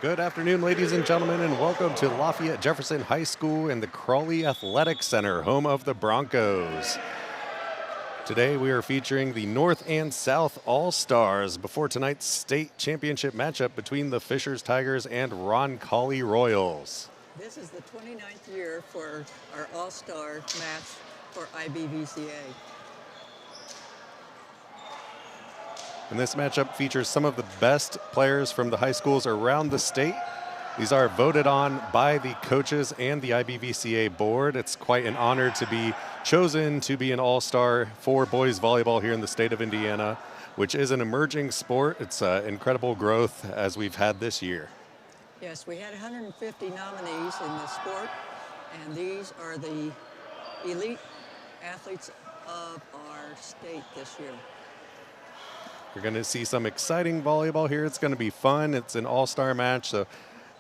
Good afternoon, ladies and gentlemen, and welcome to Lafayette Jefferson High School and the Crawley Athletic Center, home of the Broncos. Today we are featuring the North and South All-Stars before tonight's state championship matchup between the Fishers Tigers and Roncalli Royals. This is the 29th year for our All-Star match for IBVCA. And this matchup features some of the best players from the high schools around the state. These are voted on by the coaches and the IBVCA board. It's quite an honor to be chosen to be an all-star for boys volleyball here in the state of Indiana, which is an emerging sport. It's incredible growth as we've had this year. Yes, we had 150 nominees in the sport, and these are the elite athletes of our state this year. You're going to see some exciting volleyball here. It's going to be fun. It's an all-star match, so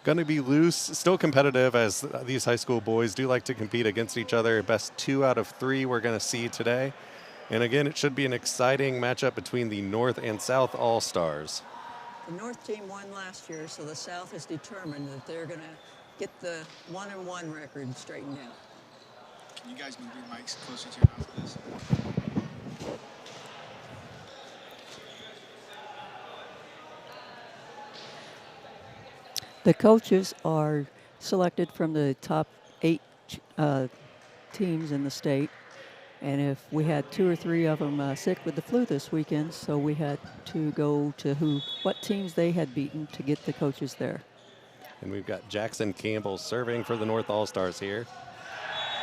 going to be loose, still competitive, as these high school boys do like to compete against each other. Best 2 out of 3 we're going to see today. And again, it should be an exciting matchup between the North and South All-Stars. The North team won last year, so the South has determined that they're going to get the 1-1 record straightened out. Can you guys move your mics closer to your mouth, please? The coaches are selected from the top 8 teams in the state, and if we had 2 or 3 of them sick with the flu this weekend, so we had to go to what teams they had beaten to get the coaches there. And we've got Jackson Campbell serving for the North All-Stars here.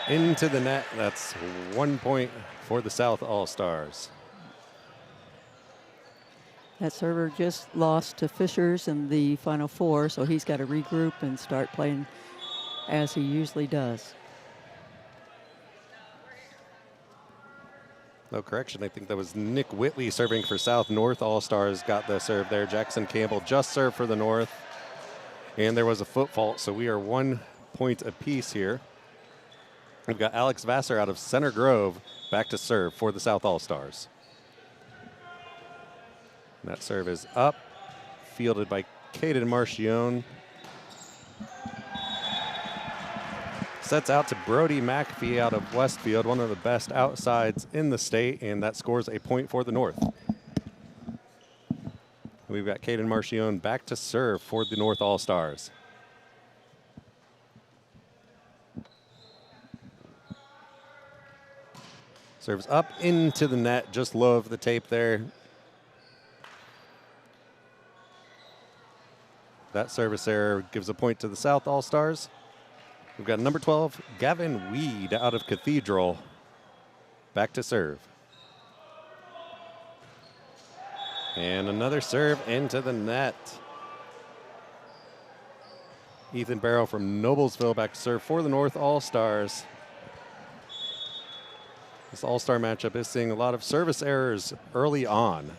Into the net, that's 1 point for the South All-Stars. That server just lost to Fishers in the Final Four, so he's got to regroup and start playing as he usually does. No correction, I think that was Nick Whitley serving for South. North All-Stars got the serve there. Jackson Campbell just served for the North. And there was a foot fault, so we are 1 point apiece here. We've got Alex Vassar out of Center Grove back to serve for the South All-Stars. That serve is up, fielded by Caden Marchione. Sets out to Brody McAfee out of Westfield, one of the best outsides in the state, and that scores a point for the North. We've got Caden Marchione back to serve for the North All-Stars. Serves up into the net, just low of the tape there. That service error gives a point to the South All-Stars. We've got number 12, Gavin Weed out of Cathedral, back to serve. And another serve into the net. Ethan Barrow from Noblesville back to serve for the North All-Stars. This All-Star matchup is seeing a lot of service errors early on.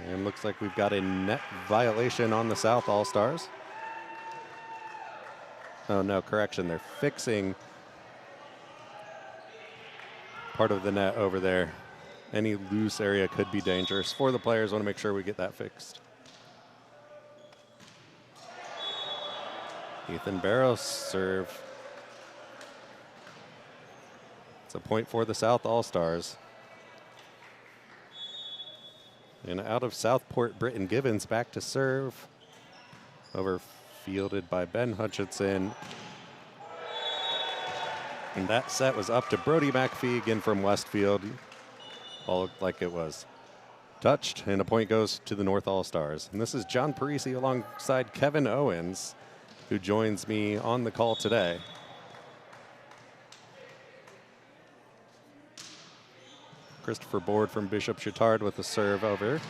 And looks like we've got a net violation on the South All-Stars. Oh, no, correction. They're fixing part of the net over there. Any loose area could be dangerous for the players. Want to make sure we get that fixed. Ethan Barrows serve. It's a point for the South All-Stars. And out of Southport, Britton Gibbons back to serve. Over fielded by Ben Hutchinson. And that set was up to Brody McAfee again from Westfield. All looked like it was touched, and a point goes to the North All-Stars. And this is John Parisi alongside Kevin Owens, who joins me on the call today. Christopher Board from Bishop Chittard with the serve over.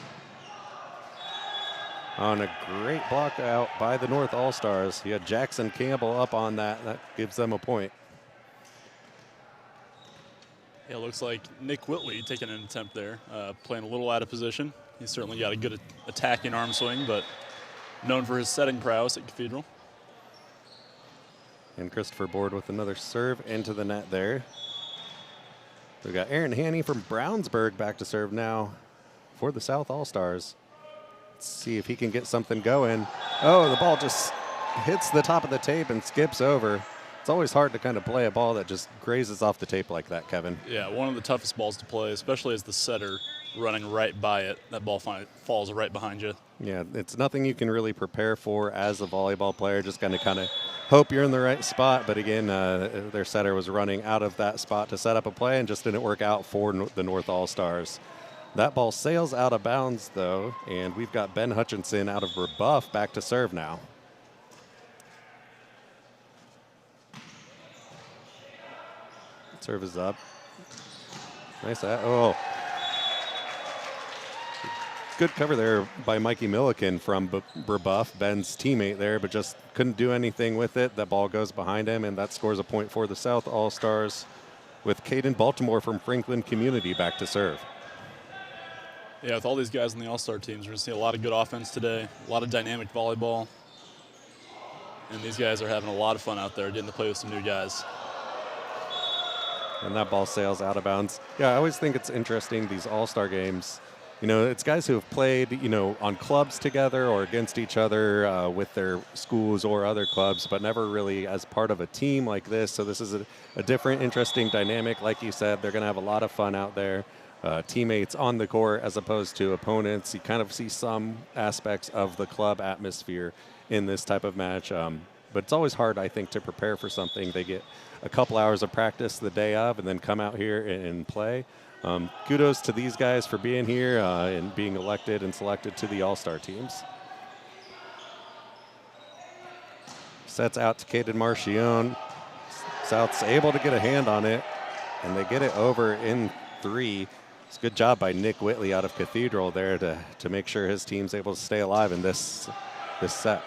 On a great block out by the North All-Stars. You had Jackson Campbell up on that. That gives them a point. Yeah, it looks like Nick Whitley taking an attempt there, playing a little out of position. He's certainly got a good attacking arm swing, but known for his setting prowess at Cathedral. And Christopher Board with another serve into the net there. We got Aaron Haney from Brownsburg back to serve now for the South All-Stars. Let's see if he can get something going. Oh, the ball just hits the top of the tape and skips over. It's always hard to kind of play a ball that just grazes off the tape like that, Kevin. Yeah, one of the toughest balls to play, especially as the setter running right by it. That ball falls right behind you. Yeah, it's nothing you can really prepare for as a volleyball player. Just kind of hope you're in the right spot. But again, their setter was running out of that spot to set up a play and just didn't work out for the North All-Stars. That ball sails out of bounds, though, and we've got Ben Hutchinson out of Rebuff back to serve now. Serve is up. Nice. Oh. Good cover there by Mikey Milliken from Rebuff, Ben's teammate there, but just couldn't do anything with it. That ball goes behind him, and that scores a point for the South All-Stars with Caden Baltimore from Franklin Community back to serve. Yeah, with all these guys on the All-Star teams, we're going to see a lot of good offense today, a lot of dynamic volleyball. And these guys are having a lot of fun out there getting to play with some new guys. And that ball sails out of bounds. Yeah, I always think it's interesting, these All-Star games. You know, it's guys who have played, you know, on clubs together or against each other with their schools or other clubs, but never really as part of a team like this. So this is a different, interesting dynamic. Like you said, they're going to have a lot of fun out there. Teammates on the court as opposed to opponents. You kind of see some aspects of the club atmosphere in this type of match. But it's always hard, I think, to prepare for something. They get a couple hours of practice the day of and then come out here and play. Kudos to these guys for being here and being elected and selected to the All-Star teams. Sets out to Caden Marchione. South's able to get a hand on it, and they get it over in 3. It's a good job by Nick Whitley out of Cathedral there to make sure his team's able to stay alive in this set.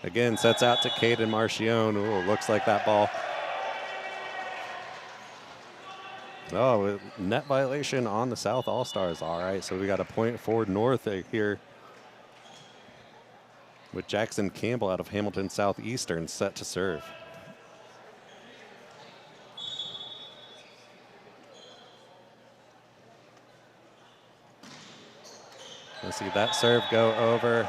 Again, sets out to Caden Marchione. Ooh, looks like that ball. Oh, net violation on the South All-Stars. All right, so we got a point for North here with Jackson Campbell out of Hamilton Southeastern set to serve. Let's see that serve go over,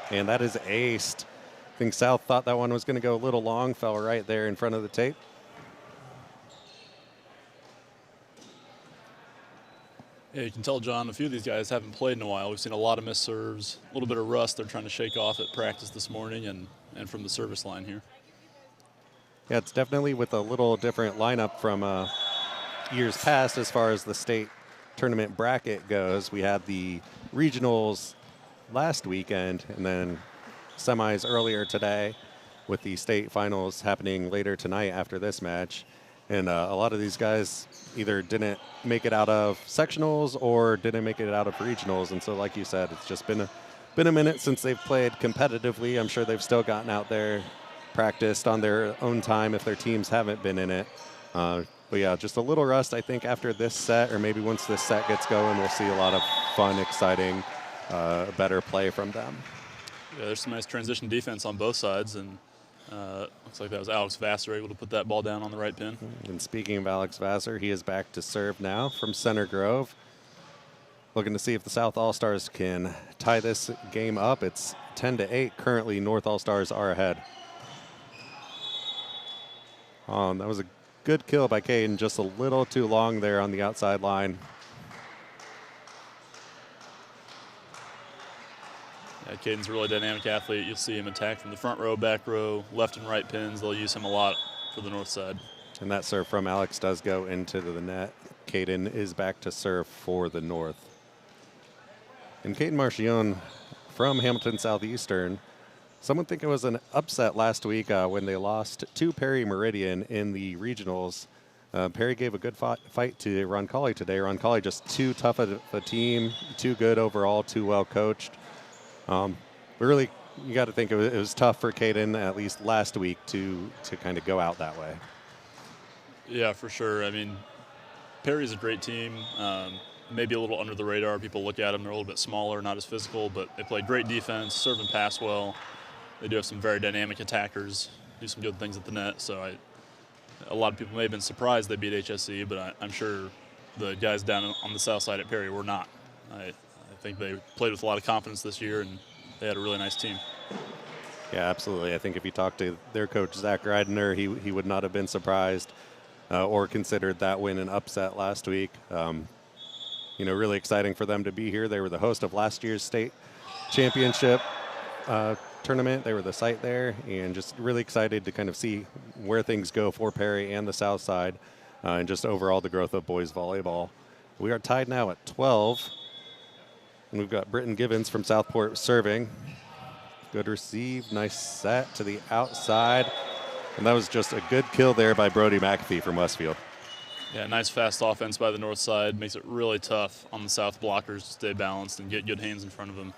and that is aced. I think South thought that one was going to go a little long, fell right there in front of the tape. Yeah, you can tell, John, a few of these guys haven't played in a while. We've seen a lot of missed serves, a little bit of rust they're trying to shake off at practice this morning and from the service line here. Yeah, it's definitely with a little different lineup from years past as far as the state tournament bracket goes. We had the regionals last weekend and then semis earlier today with the state finals happening later tonight after this match. And a lot of these guys either didn't make it out of sectionals or didn't make it out of regionals. And so, like you said, it's just been a minute since they've played competitively. I'm sure they've still gotten out there, practiced on their own time if their teams haven't been in it. But yeah, just a little rust, I think, after this set, or maybe once this set gets going, we'll see a lot of fun, exciting, better play from them. Yeah, there's some nice transition defense on both sides, and looks like that was Alex Vassar able to put that ball down on the right pin. And speaking of Alex Vassar, he is back to serve now from Center Grove. Looking to see if the South All-Stars can tie this game up. It's 10-8. Currently, North All-Stars are ahead. That was a good kill by Caden, just a little too long there on the outside line. Yeah, Caden's a really dynamic athlete. You'll see him attack from the front row, back row, left and right pins. They'll use him a lot for the north side. And that serve from Alex does go into the net. Caden is back to serve for the North. And Caden Marchione from Hamilton Southeastern. Some would think it was an upset last week when they lost to Perry Meridian in the regionals. Perry gave a good fight to Roncalli today. Roncalli just too tough of a team, too good overall, too well coached. Really, you got to think it was tough for Caden, at least last week, to kind of go out that way. Yeah, for sure. I mean, Perry's a great team. Maybe a little under the radar. People look at them, they're a little bit smaller, not as physical, but they play great defense, serve and pass well. They do have some very dynamic attackers, do some good things at the net. So a lot of people may have been surprised they beat HSE, but I'm sure the guys down on the south side at Perry were not. I think they played with a lot of confidence this year, and they had a really nice team. Yeah, absolutely. I think if you talk to their coach, Zach Reidner, he would not have been surprised or considered that win an upset last week. Really exciting for them to be here. They were the host of last year's state championship tournament. They were the site there, and just really excited to kind of see where things go for Perry and the south side, and just overall the growth of boys volleyball. We are tied now at 12, and we've got Britton Givens from Southport serving. Good receive, nice set to the outside, and that was just a good kill there by Brody McAfee from Westfield. Yeah, nice fast offense by the north side. Makes it really tough on the south blockers to stay balanced and get good hands in front of him.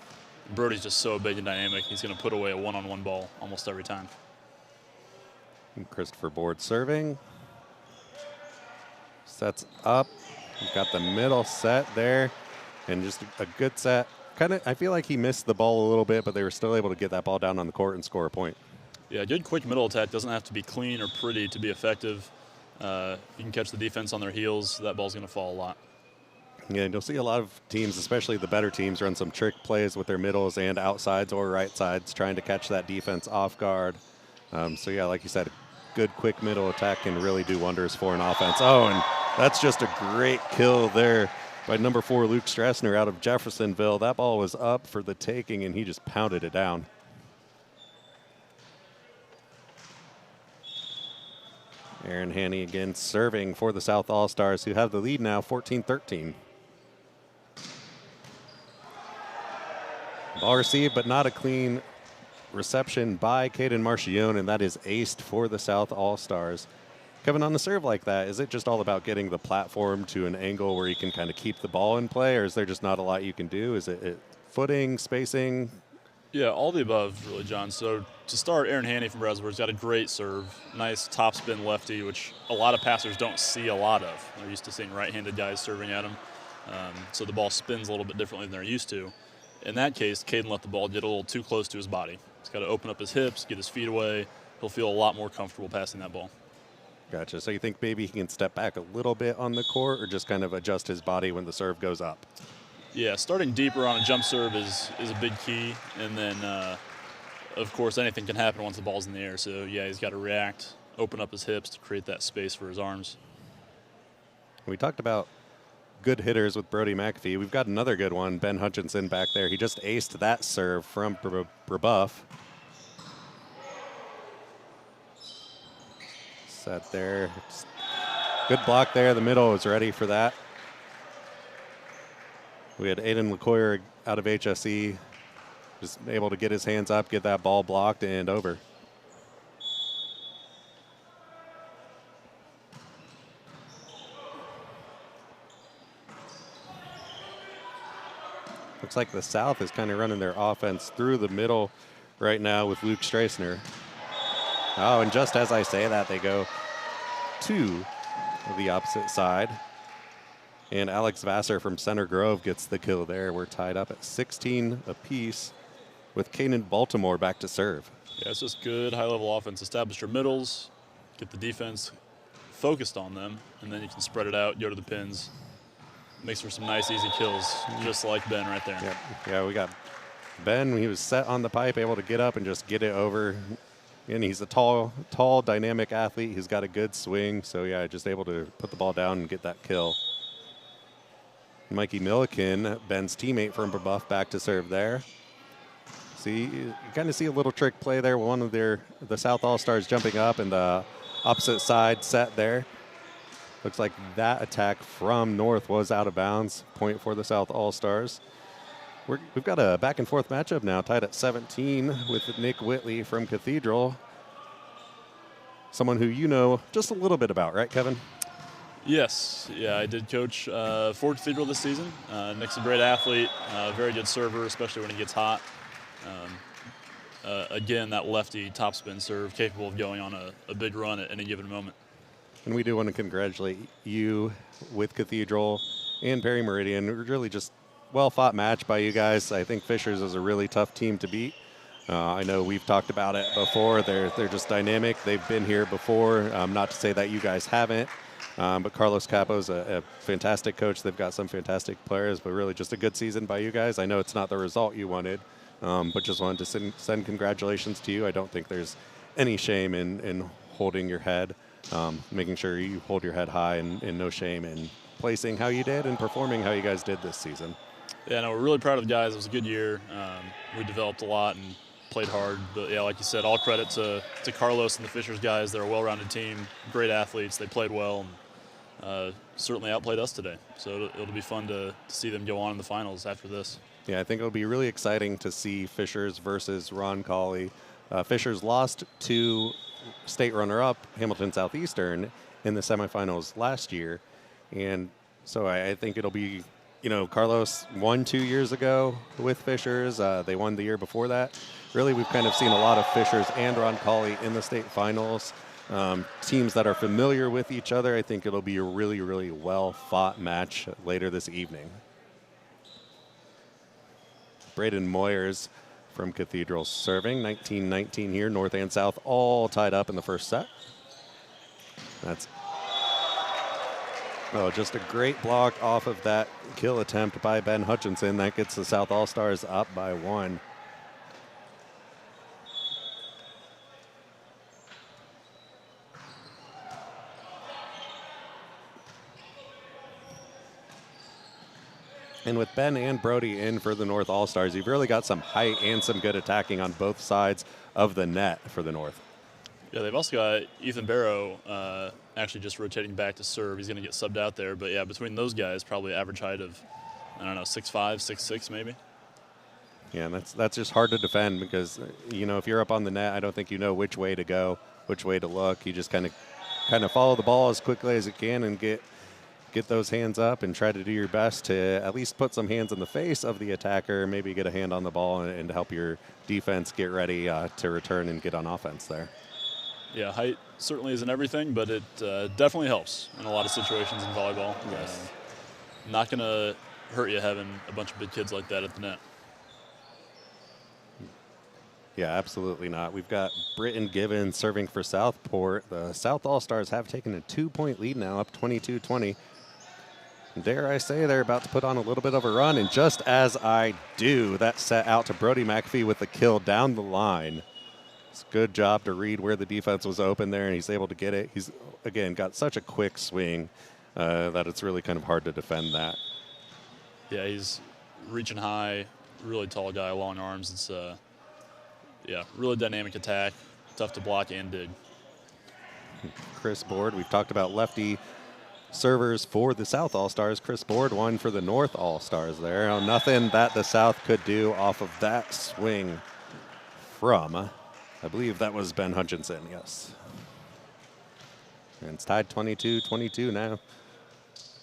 Brody's just so big and dynamic. He's going to put away a one-on-one ball almost every time. And Christopher Board serving. Sets up. We've got the middle set there, and just a good set. I feel like he missed the ball a little bit, but they were still able to get that ball down on the court and score a point. Yeah, good quick middle attack. Doesn't have to be clean or pretty to be effective. You can catch the defense on their heels. That ball's going to fall a lot. Yeah, and you'll see a lot of teams, especially the better teams, run some trick plays with their middles and outsides or right sides, trying to catch that defense off guard. Yeah, like you said, good quick middle attack can really do wonders for an offense. Oh, and that's just a great kill there by number 4, Luke Strassner out of Jeffersonville. That ball was up for the taking, and he just pounded it down. Aaron Haney again serving for the South All-Stars, who have the lead now 14-13. Ball received, but not a clean reception by Caden Marchione, and that is aced for the South All-Stars. Kevin, on the serve like that, is it just all about getting the platform to an angle where you can kind of keep the ball in play, or is there just not a lot you can do? Is it footing, spacing? Yeah, all the above, really, John. So to start, Aaron Haney from Bresler's got a great serve, nice top spin lefty, which a lot of passers don't see a lot of. They're used to seeing right-handed guys serving at them. So the ball spins a little bit differently than they're used to. In that case, Caden let the ball get a little too close to his body. He's got to open up his hips, get his feet away. He'll feel a lot more comfortable passing that ball. Gotcha. So you think maybe he can step back a little bit on the court, or just kind of adjust his body when the serve goes up? Yeah, starting deeper on a jump serve is a big key. And then, of course, anything can happen once the ball's in the air. So, yeah, he's got to react, open up his hips to create that space for his arms. We talked about good hitters with Brody McAfee. We've got another good one, Ben Hutchinson back there. He just aced that serve from Brebeuf. Set there. Good block there. The middle was ready for that. We had Aiden LeCoyer out of HSE, just able to get his hands up, get that ball blocked and over. Looks like the South is kind of running their offense through the middle right now with Luke Strassner. Oh, and just as I say that, they go to the opposite side. And Alex Vassar from Center Grove gets the kill there. We're tied up at 16 apiece with Kanan Baltimore back to serve. Yeah, it's just good high-level offense. Establish your middles, get the defense focused on them, and then you can spread it out, go to the pins. Makes for some nice, easy kills, just like Ben right there. Yeah, we got Ben. He was set on the pipe, able to get up and just get it over. And he's a tall, dynamic athlete. He's got a good swing. So, yeah, just able to put the ball down and get that kill. Mikey Milliken, Ben's teammate from Brebeuf, back to serve there. See, you kind of see a little trick play there. One of the South All-Stars jumping up and the opposite side set there. Looks like that attack from North was out of bounds. Point for the South All-Stars. We've got a back-and-forth matchup now, tied at 17 with Nick Whitley from Cathedral. Someone who you know just a little bit about, right, Kevin? Yes. Yeah, I did coach for Cathedral this season. Nick's a great athlete, very good server, especially when he gets hot. Again, that lefty topspin serve, capable of going on a big run at any given moment. And we do want to congratulate you with Cathedral and Perry Meridian. Really just well-fought match by you guys. I think Fishers is a really tough team to beat. I know we've talked about it before. They're just dynamic. They've been here before. Not to say that you guys haven't, but Carlos Capo's a fantastic coach. They've got some fantastic players, but really just a good season by you guys. I know it's not the result you wanted, but just wanted to send congratulations to you. I don't think there's any shame in holding your head, making sure you hold your head high, and no shame in placing how you did and performing how you guys did this season. Yeah, no, we're really proud of the guys. It was a good year. We developed a lot and played hard. But, yeah, like you said, all credit to Carlos and the Fishers guys. They're a well-rounded team, great athletes. They played well and certainly outplayed us today. So it'll be fun to see them go on in the finals after this. Yeah, I think it'll be really exciting to see Fishers versus Ron Colley. Fishers lost to state runner-up Hamilton Southeastern in the semifinals last year. And so I think it'll be, Carlos won 2 years ago with Fishers. They won the year before that. Really, we've kind of seen a lot of Fishers and Ron Colley in the state finals. Teams that are familiar with each other. I think it'll be a really, really well-fought match later this evening. Braden Moyers from Cathedral serving, 19-19 here, north and south, all tied up in the first set. That's just a great block off of that kill attempt by Ben Hutchinson. That gets the South All-Stars up by 1. And with Ben and Brody in for the North All-Stars, you've really got some height and some good attacking on both sides of the net for the North. Yeah, they've also got Ethan Barrow actually just rotating back to serve. He's going to get subbed out there. But, yeah, between those guys, probably average height of, 6'5", 6'6", maybe. Yeah, and that's just hard to defend because, if you're up on the net, I don't think you know which way to go, which way to look. You just kind of follow the ball as quickly as you can and get those hands up and try to do your best to at least put some hands in the face of the attacker, maybe get a hand on the ball and help your defense get ready to return and get on offense there. Yeah, height certainly isn't everything, but it definitely helps in a lot of situations in volleyball. Yes. Not going to hurt you having a bunch of big kids like that at the net. Yeah, absolutely not. We've got Britton Given serving for Southport. The South All-Stars have taken a 2-point lead now, up 22-20. Dare I say they're about to put on a little bit of a run, and just as I do, that set out to Brody McAfee with the kill down the line. It's a good job to read where the defense was open there, and he's able to get it. He's, again, got such a quick swing that it's really kind of hard to defend that. Yeah, he's reaching high, really tall guy, long arms. It's, really dynamic attack, tough to block and dig. Chris Board, we've talked about lefty servers for the South All-Stars. Chris Board won for the North All-Stars there. Nothing that the South could do off of that swing from, I believe that was Ben Hutchinson, yes. And it's tied 22-22 now.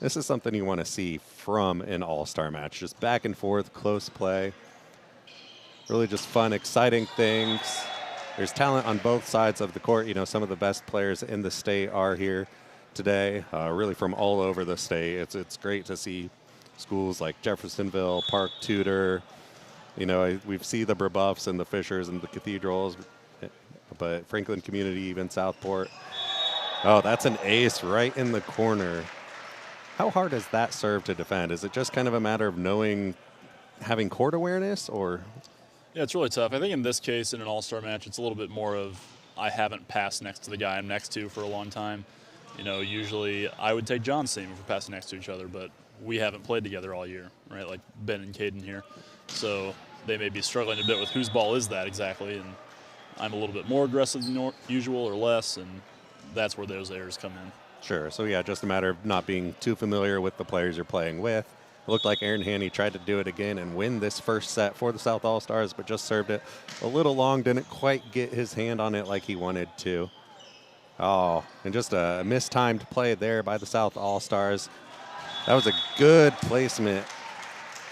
This is something you want to see from an All-Star match. Just back and forth, close play. Really just fun, exciting things. There's talent on both sides of the court. Some of the best players in the state are here today, really from all over the state. It's great to see schools like Jeffersonville, Park Tudor. We've seen the Brebuffs and the Fishers and the Cathedrals, but Franklin Community, even Southport. Oh, that's an ace right in the corner. How hard is that serve to defend? Is it just kind of a matter of having court awareness, or? Yeah, it's really tough. I think in this case, in an all-star match, it's a little bit more of I haven't passed next to the guy I'm next to for a long time. Usually I would take John's team if we're passing next to each other, but we haven't played together all year, right? Like Ben and Caden here. So they may be struggling a bit with whose ball is that exactly, and I'm a little bit more aggressive than usual or less, and that's where those errors come in. Sure. So, yeah, just a matter of not being too familiar with the players you're playing with. It looked like Aaron Haney tried to do it again and win this first set for the South All-Stars, but just served it a little long, didn't quite get his hand on it like he wanted to. Oh, and just a mistimed play there by the South All-Stars. That was a good placement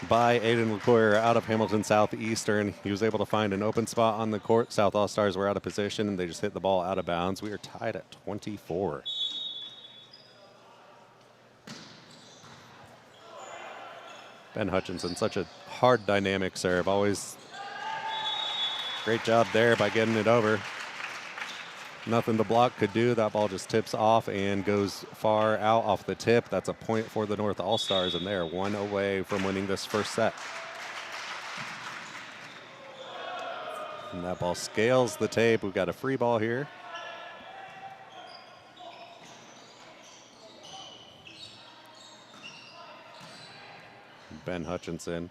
by Aiden LeCoyer out of Hamilton Southeastern. He was able to find an open spot on the court. South All-Stars were out of position, and they just hit the ball out of bounds. We are tied at 24. Ben Hutchinson, such a hard dynamic serve. Always Great job there by getting it over. Nothing the block could do. That ball just tips off and goes far out off the tip. That's a point for the North All-Stars, and they're one away from winning this first set. And that ball scales the tape. We've got a free ball here. Ben Hutchinson.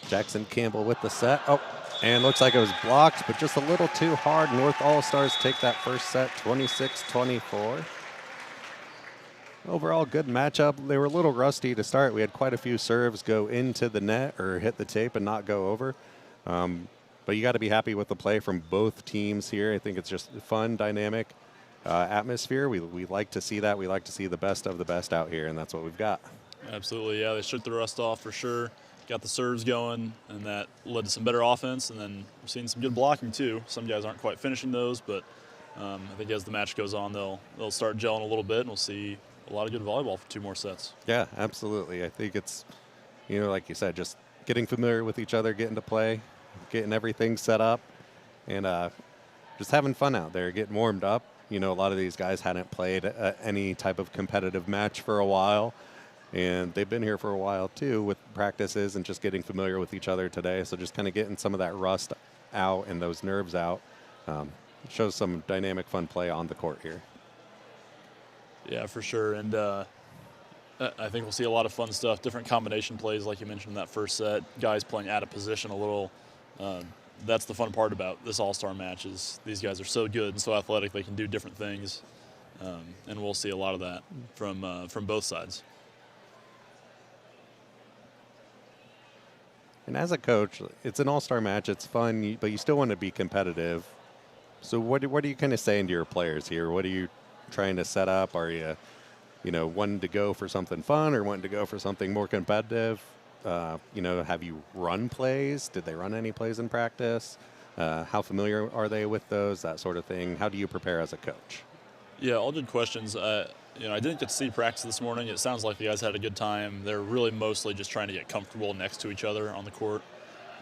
Jackson Campbell with the set. Oh, and looks like it was blocked, but just a little too hard. North All-Stars take that first set, 26-24. Overall, good matchup. They were a little rusty to start. We had quite a few serves go into the net or hit the tape and not go over. But you got to be happy with the play from both teams here. I think it's just a fun, dynamic atmosphere. We like to see that. We like to see the best of the best out here, and that's what we've got. Absolutely, yeah. They shook the rust off for sure. Got the serves going, and that led to some better offense. And then we're seeing some good blocking too. Some guys aren't quite finishing those, but I think as the match goes on, they'll start gelling a little bit, and we'll see a lot of good volleyball for 2 more sets. Yeah, absolutely. I think it's, like you said, just getting familiar with each other, getting to play, getting everything set up, and just having fun out there, getting warmed up. A lot of these guys hadn't played any type of competitive match for a while. And they've been here for a while, too, with practices and just getting familiar with each other today. So just kind of getting some of that rust out and those nerves out. Shows some dynamic, fun play on the court here. Yeah, for sure. And I think we'll see a lot of fun stuff, different combination plays like you mentioned in that first set, guys playing out of position a little. That's the fun part about this all-star match is these guys are so good and so athletic they can do different things. And we'll see a lot of that from both sides. And as a coach, it's an all-star match. It's fun, but you still want to be competitive. So what are you kind of saying to your players here? What are you trying to set up? Are you, wanting to go for something fun or wanting to go for something more competitive? Have you run plays? Did they run any plays in practice? How familiar are they with those, that sort of thing? How do you prepare as a coach? Yeah, all good questions. I didn't get to see practice this morning. It sounds like the guys had a good time. They're really mostly just trying to get comfortable next to each other on the court.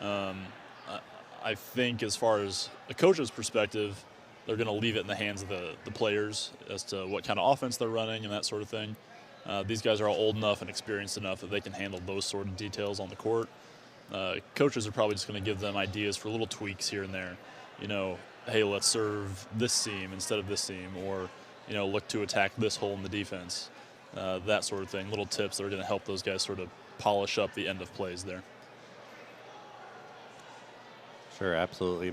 I think as far as a coach's perspective, they're going to leave it in the hands of the players as to what kind of offense they're running and that sort of thing. These guys are all old enough and experienced enough that they can handle those sort of details on the court. Coaches are probably just going to give them ideas for little tweaks here and there. Hey, let's serve this seam instead of this seam, or look to attack this hole in the defense, that sort of thing. Little tips that are going to help those guys sort of polish up the end of plays there. Sure, absolutely.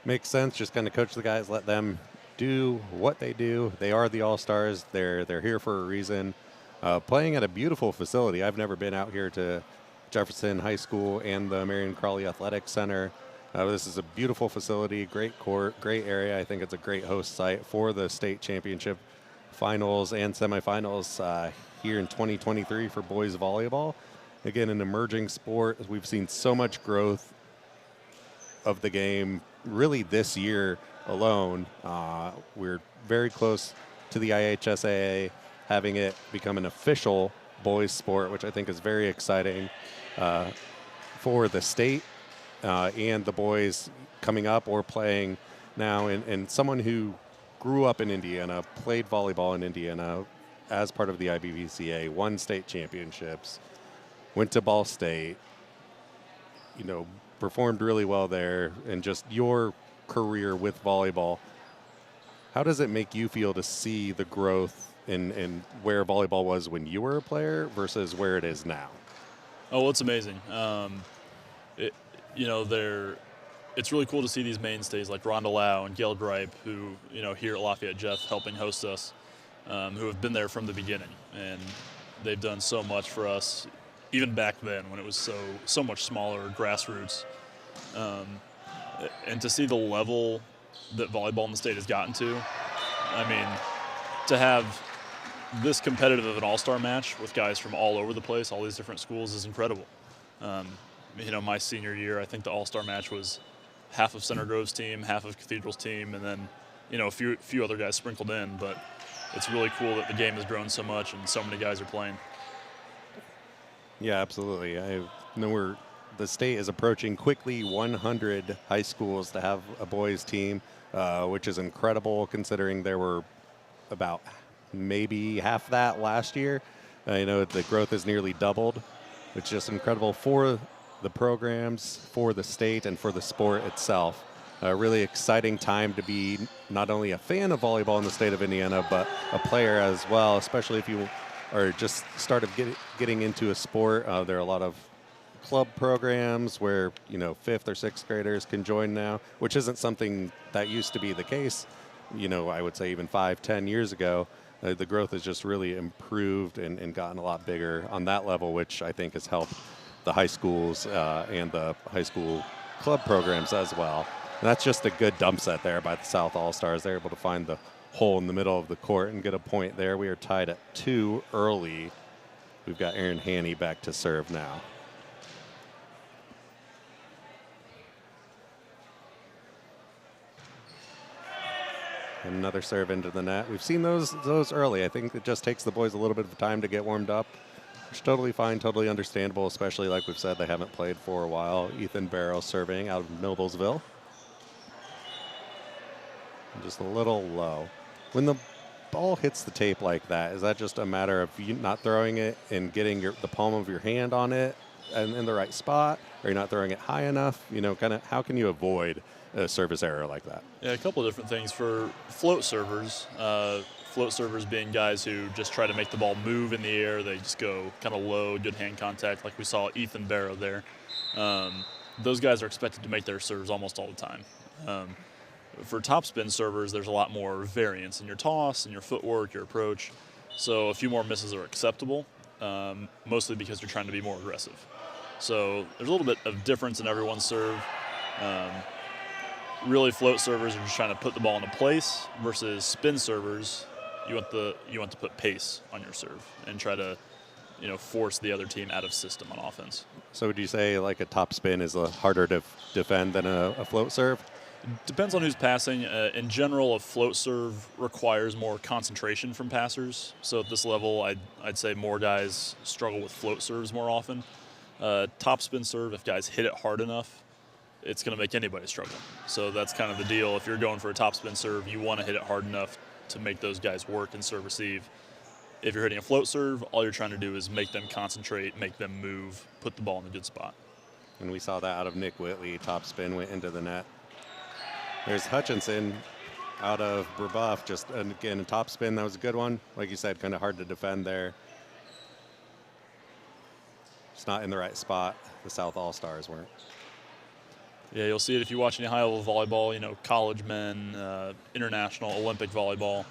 Makes sense. Just kind of coach the guys, let them do what they do. They are the All-Stars. They're here for a reason. Playing at a beautiful facility. I've never been out here to Jefferson High School and the Marion Crawley Athletic Center. This is a beautiful facility, great court, great area. I think it's a great host site for the state championship finals and semifinals here in 2023 for boys volleyball. Again, an emerging sport. We've seen so much growth of the game really this year alone. We're very close to the IHSAA having it become an official boys sport, which I think is very exciting for the state. And the boys coming up or playing now, and someone who grew up in Indiana, played volleyball in Indiana as part of the IBVCA, won state championships, went to Ball State, performed really well there, and just your career with volleyball. How does it make you feel to see the growth in where volleyball was when you were a player versus where it is now? Oh, well, it's amazing. It's really cool to see these mainstays like Rhonda Lau and Gail Gripe, who, here at Lafayette Jeff helping host us, who have been there from the beginning. And they've done so much for us, even back then when it was so much smaller, grassroots. And to see the level that volleyball in the state has gotten to, to have this competitive of an all-star match with guys from all over the place, all these different schools, is incredible. My senior year, I think the all-star match was half of Center Grove's team, half of Cathedral's team, and then, a few other guys sprinkled in. But it's really cool that the game has grown so much and so many guys are playing. Yeah, absolutely. I know we're the state is approaching quickly 100 high schools to have a boys team, which is incredible considering there were about maybe half that last year. The growth has nearly doubled, which is just incredible for the programs, for the state, and for the sport itself. A really exciting time to be not only a fan of volleyball in the state of Indiana, but a player as well, especially if you are just started getting into a sport. There are a lot of club programs where, 5th or 6th graders can join now, which isn't something that used to be the case, I would say even 5-10 years ago. The growth has just really improved and gotten a lot bigger on that level, which I think has helped the high schools and the high school club programs as well. And that's just a good dump set there by the South All-Stars. They're able to find the hole in the middle of the court and get a point there. We are tied at 2 early. We've got Aaron Haney back to serve now. Another serve into the net. We've seen those early. I think it just takes the boys a little bit of time to get warmed up, which is totally fine, totally understandable, especially like we've said, they haven't played for a while. Ethan Barrow serving out of Noblesville. Just a little low. When the ball hits the tape like that, is that just a matter of you not throwing it and getting the palm of your hand on it and in the right spot? Or you're not throwing it high enough? Kind of how can you avoid a service error like that? Yeah, a couple of different things for float servers. Float servers being guys who just try to make the ball move in the air. They just go kind of low, good hand contact, like we saw Ethan Barrow there. Those guys are expected to make their serves almost all the time. For topspin servers, there's a lot more variance in your toss and your footwork, your approach. So a few more misses are acceptable, mostly because you're trying to be more aggressive. So there's a little bit of difference in everyone's serve. Really, float servers are just trying to put the ball into place versus spin servers. You want to put pace on your serve and try to, force the other team out of system on offense. So would you say like a top spin is harder to defend than a float serve? Depends on who's passing. In general, a float serve requires more concentration from passers. So at this level, I'd say more guys struggle with float serves more often. Top spin serve, if guys hit it hard enough, it's going to make anybody struggle. So that's kind of the deal. If you're going for a top spin serve, you want to hit it hard enough to make those guys work and serve receive. If you're hitting a float serve, all you're trying to do is make them concentrate, make them move, put the ball in a good spot. And we saw that out of Nick Whitley. Top spin went into the net. There's Hutchinson out of Brebeuf. Just, again, a top spin. That was a good one. Like you said, kind of hard to defend there. It's not in the right spot. The South All-Stars weren't. Yeah, you'll see it if you watch any high-level volleyball, college men, international, Olympic volleyball.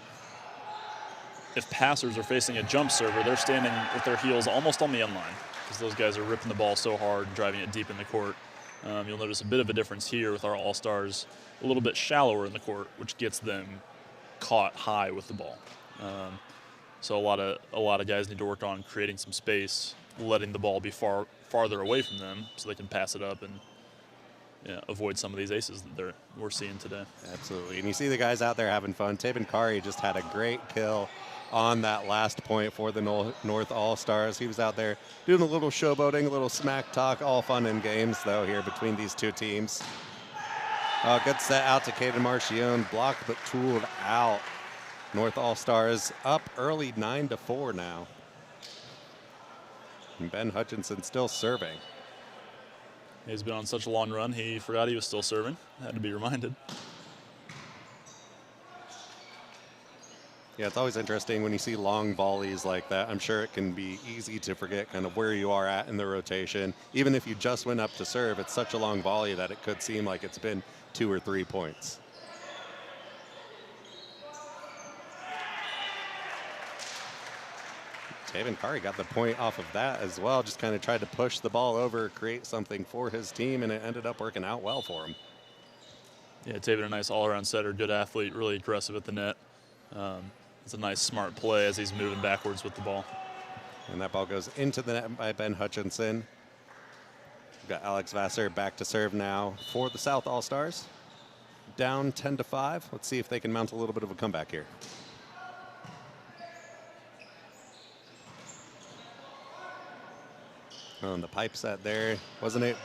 If passers are facing a jump server, they're standing with their heels almost on the end line because those guys are ripping the ball so hard, driving it deep in the court. You'll notice a bit of a difference here with our All-Stars, a little bit shallower in the court, which gets them caught high with the ball. So a lot of guys need to work on creating some space, letting the ball be farther away from them so they can pass it up and avoid some of these aces that we're seeing today. Absolutely. And you see the guys out there having fun. Taven Kari just had a great kill on that last point for the North All-Stars. He was out there doing a little showboating, a little smack talk, all fun and games, though, here between these two teams. Good set out to Caden Marchione. Blocked but tooled out. North All-Stars up early 9-4 now. And Ben Hutchinson still serving. He's been on such a long run, he forgot he was still serving. Had to be reminded. Yeah, it's always interesting when you see long volleys like that. I'm sure it can be easy to forget kind of where you are at in the rotation. Even if you just went up to serve, it's such a long volley that it could seem like it's been 2 or 3 points. Taven Kari got the point off of that as well. Just kind of tried to push the ball over, create something for his team, and it ended up working out well for him. Yeah, Taven, a nice all-around setter, good athlete, really aggressive at the net. It's a nice, smart play as he's moving backwards with the ball. And that ball goes into the net by Ben Hutchinson. We've got Alex Vassar back to serve now for the South All-Stars. Down 10-5. Let's see if they can mount a little bit of a comeback here. On the pipe set there,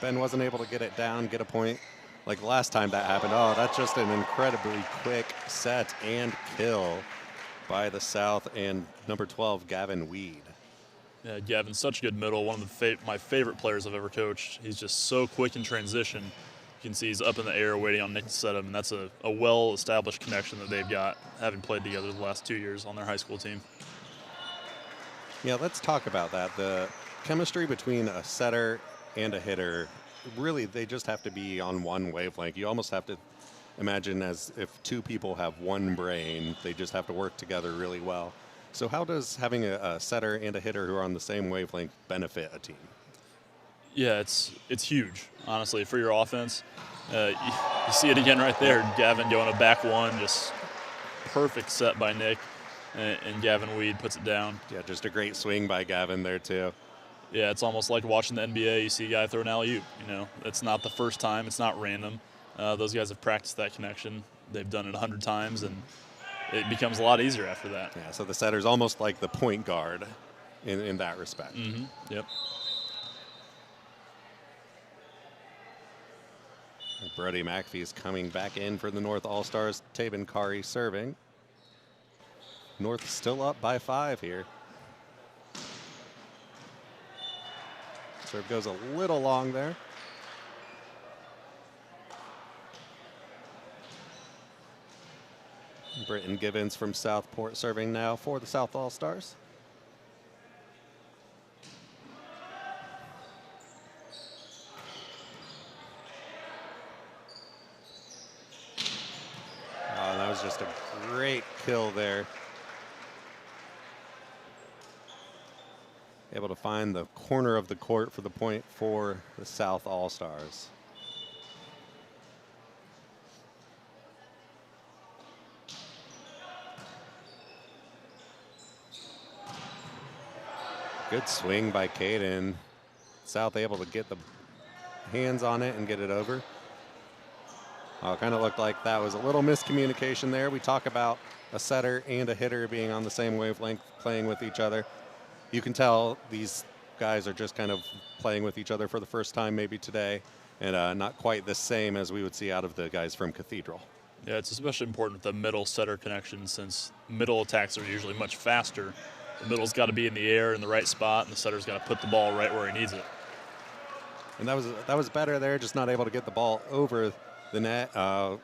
Ben wasn't able to get it down, get a point like the last time that happened. Oh, that's just an incredibly quick set and kill by the South and number 12, Gavin Weed. Yeah, Gavin's such a good middle. One of my favorite players I've ever coached. He's just so quick in transition. You can see he's up in the air waiting on Nick to set him, and that's a well-established connection that they've got, having played together the last 2 years on their high school team. Yeah, let's talk about that. The chemistry between a setter and a hitter, really, they just have to be on one wavelength. You almost have to imagine as if two people have one brain. They just have to work together really well. So how does having a setter and a hitter who are on the same wavelength benefit a team? Yeah, it's huge, honestly, for your offense. You see it again right there. Gavin going a back one, just perfect set by Nick, and Gavin Weed puts it down. Yeah, just a great swing by Gavin there, too. Yeah, it's almost like watching the NBA. You see a guy throw an alley-oop. It's not the first time. It's not random. Those guys have practiced that connection. They've done it 100 times, and it becomes a lot easier after that. Yeah, so the setter's almost like the point guard in that respect. Mm-hmm. Yep. Brody McAfee's coming back in for the North All-Stars. Taban Kari serving. North still up by 5 here. Serve goes a little long there. Britton Givens from Southport serving now for the South All-Stars. Oh, that was just a great kill there. Able to find the corner of the court for the point for the South All-Stars. Good swing by Caden. South able to get the hands on it and get it over. Oh, it kind of looked like that was a little miscommunication there. We talk about a setter and a hitter being on the same wavelength, playing with each other. You can tell these guys are just kind of playing with each other for the first time maybe today, and not quite the same as we would see out of the guys from Cathedral. Yeah, it's especially important with the middle setter connection, since middle attacks are usually much faster. The middle's got to be in the air in the right spot, and the setter's got to put the ball right where he needs it. And that was better there, just not able to get the ball over the net.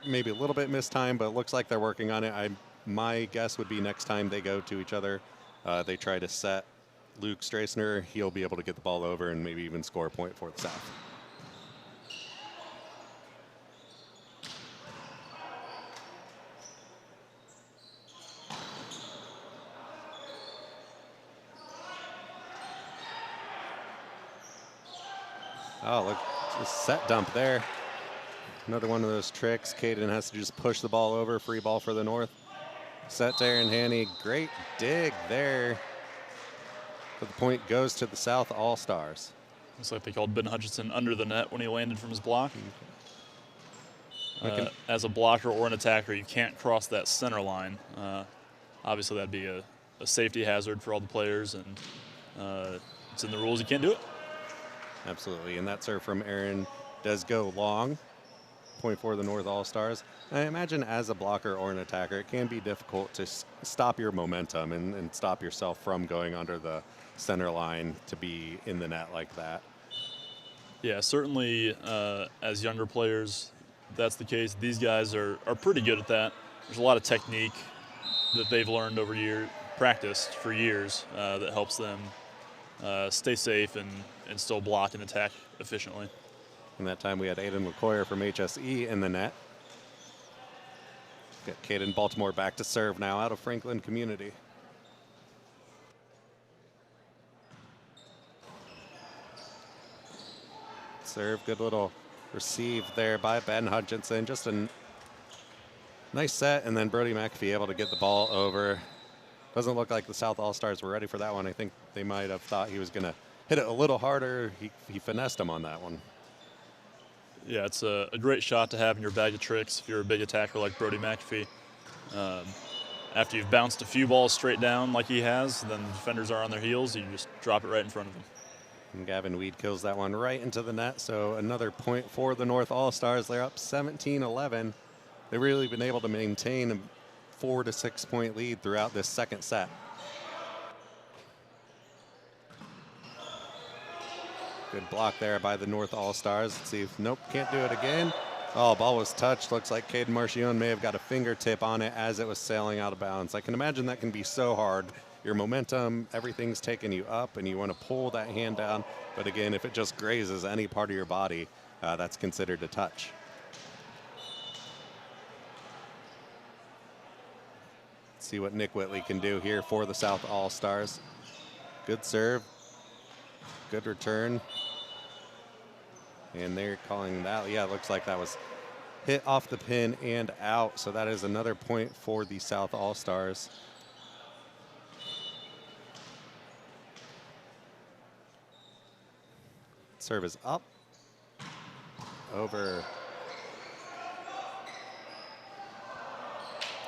Maybe a little bit missed time, but it looks like they're working on it. My guess would be next time they go to each other, they try to set Luke Strassner. He'll be able to get the ball over and maybe even score a point for the South. Oh, look, just set dump there. Another one of those tricks. Caden has to just push the ball over. Free ball for the North. Set to Aaron Haney. Great dig there. But the point goes to the South All-Stars. Looks like they called Ben Hutchinson under the net when he landed from his block. As a blocker or an attacker, you can't cross that center line. Obviously, that'd be a safety hazard for all the players, and it's in the rules. You can't do it. Absolutely, and that serve from Aaron does go long. Point for the North All-Stars. I imagine as a blocker or an attacker, it can be difficult to stop your momentum and stop yourself from going under the center line to be in the net like that. Yeah, certainly as younger players, that's the case. These guys are pretty good at that. There's a lot of technique that they've learned over practiced for years that helps them stay safe and still block and attack efficiently. And that time we had Aiden LaCoyer from HSE in the net. Get Caden Baltimore back to serve now out of Franklin Community. Serve, good little receive there by Ben Hutchinson. Just a nice set, and then Brody McAfee able to get the ball over. Doesn't look like the South All-Stars were ready for that one. I think they might have thought he was going to hit it a little harder. He finessed him on that one. Yeah, it's a great shot to have in your bag of tricks if you're a big attacker like Brody McAfee. After you've bounced a few balls straight down like he has, then the defenders are on their heels. You just drop it right in front of them. And Gavin Weed kills that one right into the net. So another point for the North All-Stars. They're up 17-11. They've really been able to maintain a 4 to 6 point lead throughout this second set. Good block there by the North All-Stars. Let's see if, nope, can't do it again. Oh, ball was touched. Looks like Caden Marchione may have got a fingertip on it as it was sailing out of bounds. I can imagine that can be so hard. Your momentum, everything's taking you up, and you want to pull that hand down. But again, if it just grazes any part of your body, that's considered a touch. Let's see what Nick Whitley can do here for the South All-Stars. Good serve. Good return. And they're calling that. Yeah, it looks like that was hit off the pin and out. So that is another point for the South All-Stars. Serve is up. Over.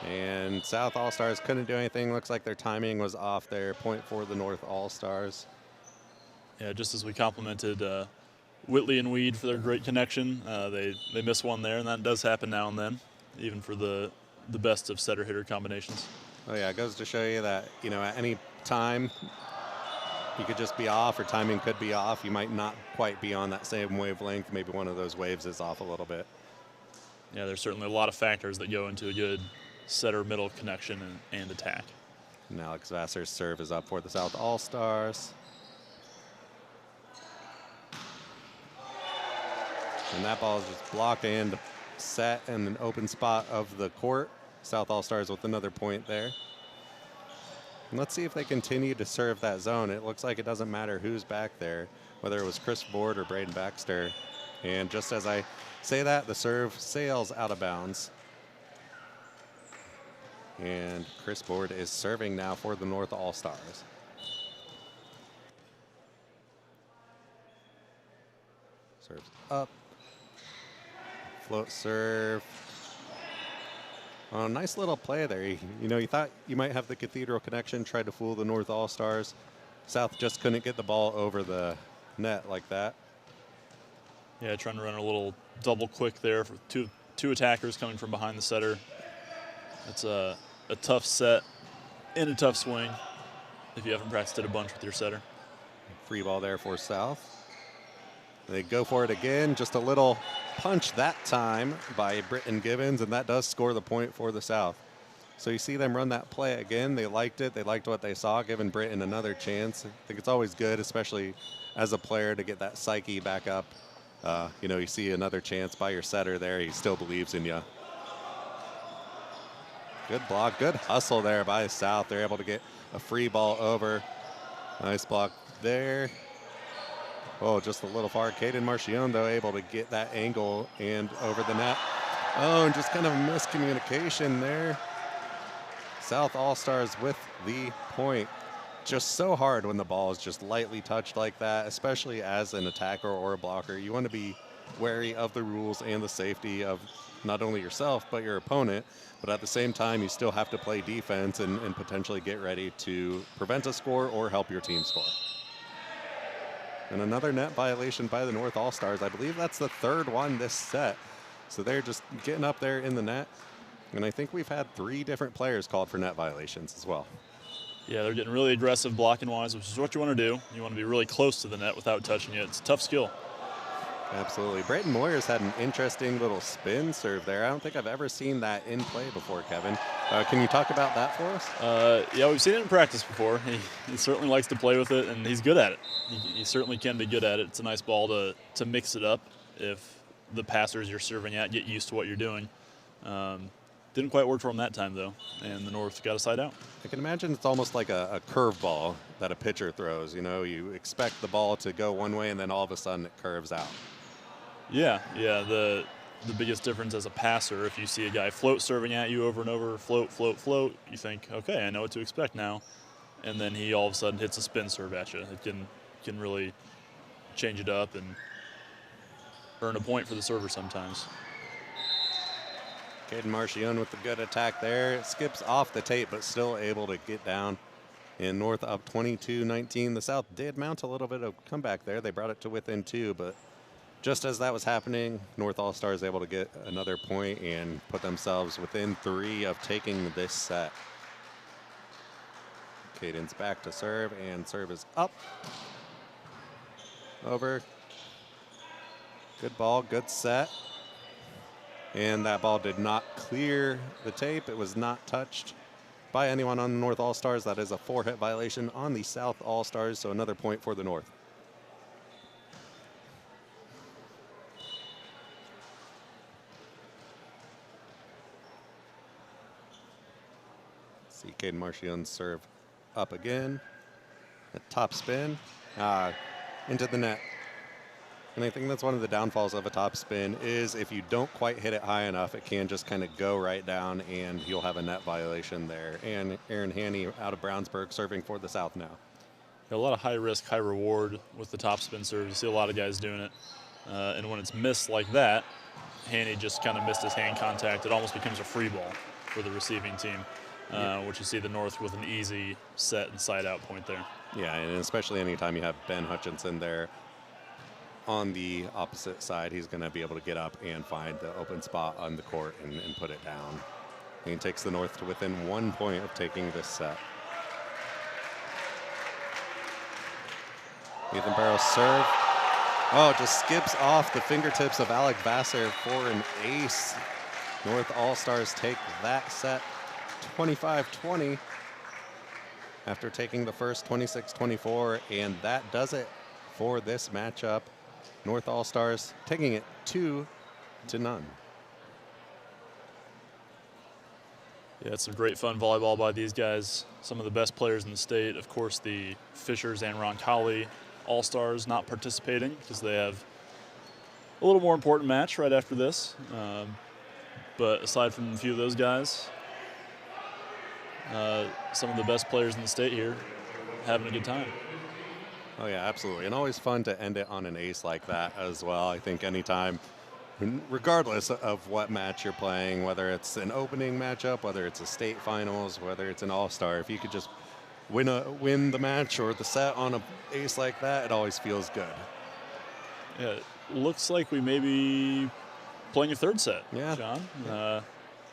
And South All-Stars couldn't do anything. Looks like their timing was off there. Point for the North All-Stars. Yeah, just as we complimented Whitley and Weed for their great connection, they miss one there, and that does happen now and then, even for the best of setter-hitter combinations. Oh yeah, it goes to show you that, you know, at any time you could just be off, or timing could be off. You might not quite be on that same wavelength. Maybe one of those waves is off a little bit. Yeah, there's certainly a lot of factors that go into a good setter-middle connection and attack. And Alex Vassar's serve is up for the South All-Stars. And that ball is just blocked and set in an open spot of the court. South All-Stars with another point there. And let's see if they continue to serve that zone. It looks like it doesn't matter who's back there, whether it was Chris Board or Braden Baxter. And just as I say that, the serve sails out of bounds. And Chris Board is serving now for the North All-Stars. Serves up. Float serve. Oh, nice little play there. You know, you thought you might have the Cathedral connection, tried to fool the North All-Stars. South just couldn't get the ball over the net like that. Yeah, trying to run a little double quick there for two attackers coming from behind the setter. It's a tough set and a tough swing if you haven't practiced it a bunch with your setter. Free ball there for South. They go for it again, just a little punch that time by Britton Gibbons, and that does score the point for the South. So you see them run that play again. They liked it. They liked what they saw, giving Britton another chance. I think it's always good, especially as a player, to get that psyche back up. You know, you see another chance by your setter there. He still believes in you. Good block, good hustle there by South. They're able to get a free ball over. Nice block there. Oh, just a little far. Caden Marchione, though, able to get that angle and over the net. Oh, and just kind of miscommunication there. South All-Stars with the point. Just so hard when the ball is just lightly touched like that, especially as an attacker or a blocker. You want to be wary of the rules and the safety of not only yourself, but your opponent. But at the same time, you still have to play defense and potentially get ready to prevent a score or help your team score. And another net violation by the North All-Stars. I believe that's the third one this set. So they're just getting up there in the net. And I think we've had 3 different players called for net violations as well. Yeah, they're getting really aggressive blocking-wise, which is what you want to do. You want to be really close to the net without touching it. It's a tough skill. Absolutely. Brayton Moyers had an interesting little spin serve there. I don't think I've ever seen that in play before, Kevin. Can you talk about that for us? Yeah, we've seen it in practice before. He certainly likes to play with it, and he's good at it. He certainly can be good at it. It's a nice ball to mix it up if the passers you're serving at get used to what you're doing. Didn't quite work for him that time, though, and the North got a side out. I can imagine it's almost like a curveball that a pitcher throws. You know, you expect the ball to go one way, and then all of a sudden it curves out. Yeah. The biggest difference as a passer, if you see a guy float serving at you over and over, float, you think, okay, I know what to expect now. And then he all of a sudden hits a spin serve at you. It can really change it up and earn a point for the server sometimes. Caden Marchione with the good attack there. It skips off the tape, but still able to get down. And North up 22-19. The South did mount a little bit of comeback there. They brought it to within 2, but just as that was happening, North All-Stars able to get another point and put themselves within 3 of taking this set. Caden's back to serve, and serve is up. Over. Good ball, good set. And that ball did not clear the tape. It was not touched by anyone on the North All-Stars. That is a 4-hit violation on the South All-Stars, so another point for the North. See Caden Marchion's serve up again. A top spin into the net. And I think that's one of the downfalls of a top spin is if you don't quite hit it high enough, it can just kind of go right down and you'll have a net violation there. And Aaron Haney out of Brownsburg serving for the South now. A lot of high risk, high reward with the top spin serve. You see a lot of guys doing it. And when it's missed like that, Haney just kind of missed his hand contact. It almost becomes a free ball for the receiving team, which you see the North with an easy set and side out point there. Yeah, and especially anytime you have Ben Hutchinson there on the opposite side, he's going to be able to get up and find the open spot on the court and put it down. And he takes the North to within 1 point of taking this set. Ethan Barrow's serve. Oh, just skips off the fingertips of Alec Vassar for an ace. North All-Stars take that set 25-20 after taking the first 26-24, and that does it for this matchup. North All-Stars taking it 2-0. Yeah, it's some great fun volleyball by these guys. Some of the best players in the state. Of course, the Fishers and Roncalli All-Stars not participating because they have a little more important match right after this. But aside from a few of those guys, some of the best players in the state here having a good time. Oh, yeah, absolutely. And always fun to end it on an ace like that as well. I think anytime, regardless of what match you're playing, whether it's an opening matchup, whether it's a state finals, whether it's an all-star, if you could just win the match or the set on an ace like that, it always feels good. Yeah, it looks like we may be playing a third set, yeah. John.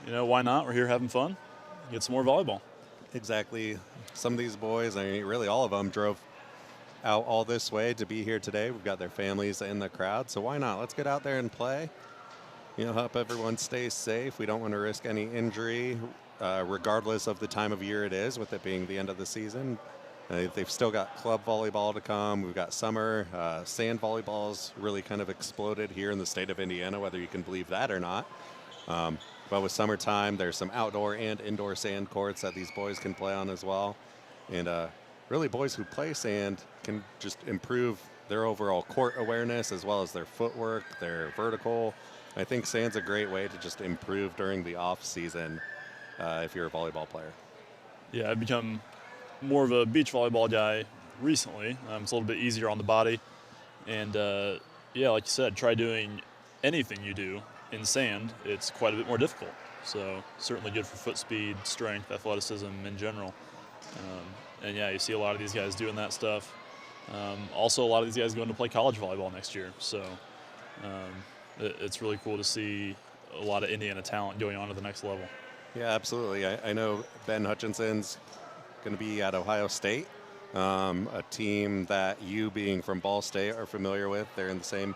You know, why not? We're here having fun. Get some more volleyball. Exactly. Some of these boys, I mean, really all of them drove out all this way to be here today. We've got their families in the crowd, so why not? Let's get out there and play. You know, help everyone stay safe. We don't want to risk any injury, regardless of the time of year it is, with it being the end of the season. They've still got club volleyball to come. We've got summer. Sand volleyball's really kind of exploded here in the state of Indiana, whether you can believe that or not. But with summertime, there's some outdoor and indoor sand courts that these boys can play on as well. And really, boys who play sand can just improve their overall court awareness as well as their footwork, their vertical. I think sand's a great way to just improve during the off season if you're a volleyball player. Yeah, I've become more of a beach volleyball guy recently. It's a little bit easier on the body. And yeah, like you said, try doing anything you do in sand. It's quite a bit more difficult. So certainly good for foot speed, strength, athleticism in general. And yeah, you see a lot of these guys doing that stuff. Also, a lot of these guys going to play college volleyball next year. So it's really cool to see a lot of Indiana talent going on to the next level. Yeah, absolutely. I know Ben Hutchinson's going to be at Ohio State, a team that you being from Ball State are familiar with. They're in the same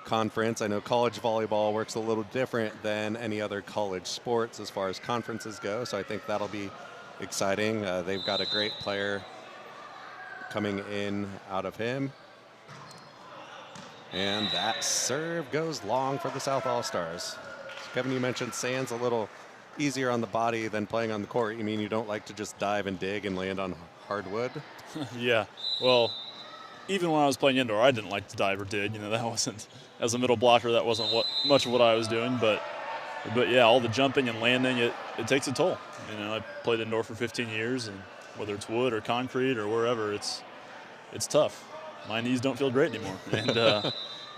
conference. I know college volleyball works a little different than any other college sports as far as conferences go, so I think that'll be exciting. They've got a great player coming in out of him. And that serve goes long for the South All-Stars. So Kevin, you mentioned sand's a little easier on the body than playing on the court. You mean you don't like to just dive and dig and land on hardwood? Yeah, well, even when I was playing indoor, I didn't like to dive or dig. You know, that wasn't, as a middle blocker, that wasn't much of what I was doing. But yeah, all the jumping and landing, it takes a toll. You know, I played indoor for 15 years, and whether it's wood or concrete or wherever, it's tough. My knees don't feel great anymore.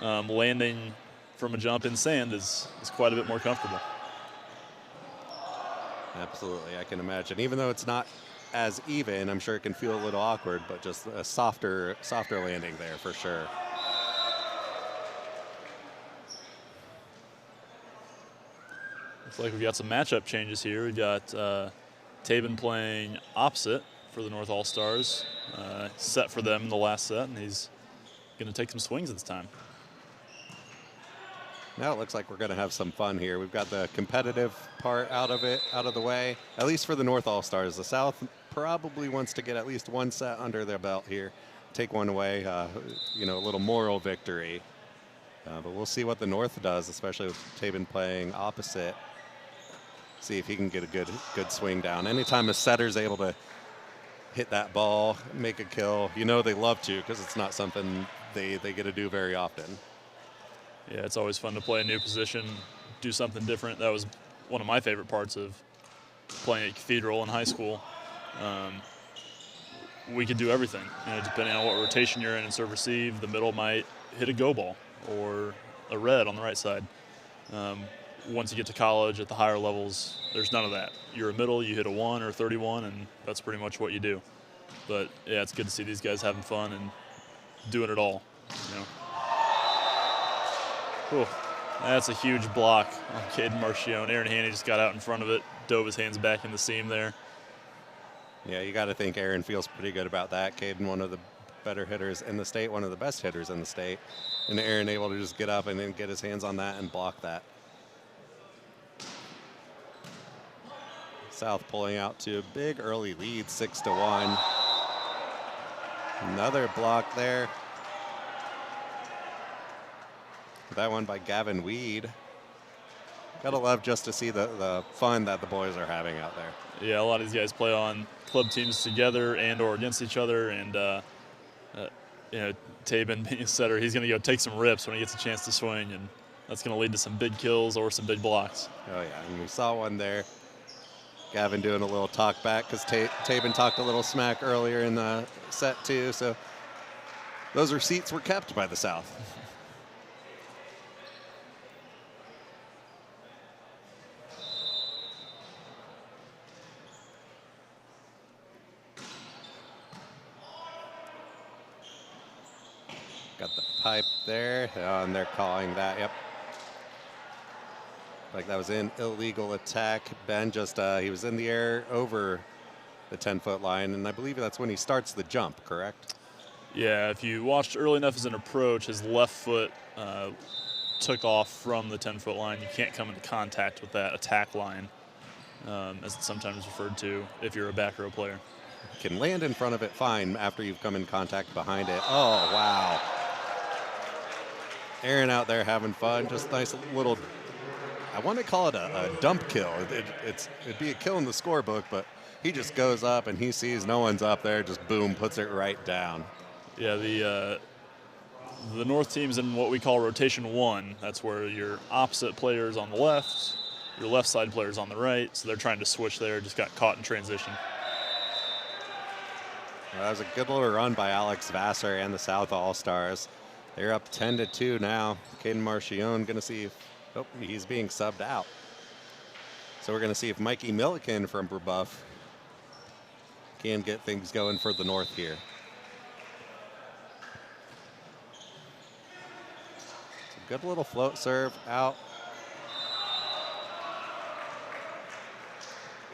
And landing from a jump in sand is quite a bit more comfortable. Absolutely, I can imagine. Even though it's not as even. I'm sure it can feel a little awkward, but just a softer landing there for sure. Looks like we've got some matchup changes here. We've got Tabin playing opposite for the North All-Stars. Set for them in the last set, and he's going to take some swings this time. Now it looks like we're going to have some fun here. We've got the competitive part out of the way, at least for the North All-Stars. The South probably wants to get at least one set under their belt here, take one away, you know, a little moral victory. But we'll see what the North does, especially with Tabin playing opposite. See if he can get a good swing down. Anytime a setter's able to hit that ball, make a kill, you know they love to, because it's not something they get to do very often. Yeah, it's always fun to play a new position, do something different. That was one of my favorite parts of playing at Cathedral in high school. We could do everything, you know, depending on what rotation you're in and serve receive. The middle might hit a go ball or a red on the right side. Once you get to college at the higher levels, there's none of that. You're a middle, you hit a 1 or 31, and that's pretty much what you do. But yeah, it's good to see these guys having fun and doing it all, you know. Whew. That's a huge block on Caden Marchione. Aaron Haney just got out in front of it, dove his hands back in the seam there. Yeah, you got to think Aaron feels pretty good about that. Caden, one of the better hitters in the state, one of the best hitters in the state. And Aaron able to just get up and then get his hands on that and block that. South pulling out to a big early lead, 6-1. Another block there. That one by Gavin Weed. Gotta love just to see the fun that the boys are having out there. Yeah, a lot of these guys play on club teams together and or against each other, and you know, Tabin being a setter, he's going to go take some rips when he gets a chance to swing, and that's going to lead to some big kills or some big blocks. Oh yeah, and we saw one there. Gavin doing a little talk back because Tabin talked a little smack earlier in the set too, so those receipts were kept by the South. Got the pipe there, and they're calling that, yep. Like that was an illegal attack. Ben just, he was in the air over the 10-foot line, and I believe that's when he starts the jump, correct? Yeah, if you watched early enough as an approach, his left foot took off from the 10-foot line. You can't come into contact with that attack line, as it's sometimes referred to if you're a back row player. Can land in front of it fine after you've come in contact behind it. Oh, wow. Aaron out there having fun, just nice little, I want to call it a dump kill. It'd be a kill in the scorebook, but he just goes up and he sees no one's up there, just boom, puts it right down. Yeah, the North team's in what we call rotation 1. That's where your opposite player's on the left, your left side player's on the right, so they're trying to switch there, just got caught in transition. Well, that was a good little run by Alex Vassar and the South All-Stars. They're up 10-2 now. Caden Marchione going to see if, oh, he's being subbed out. So we're going to see if Mikey Milliken from Brebeuf can get things going for the North here. It's a good little float serve out.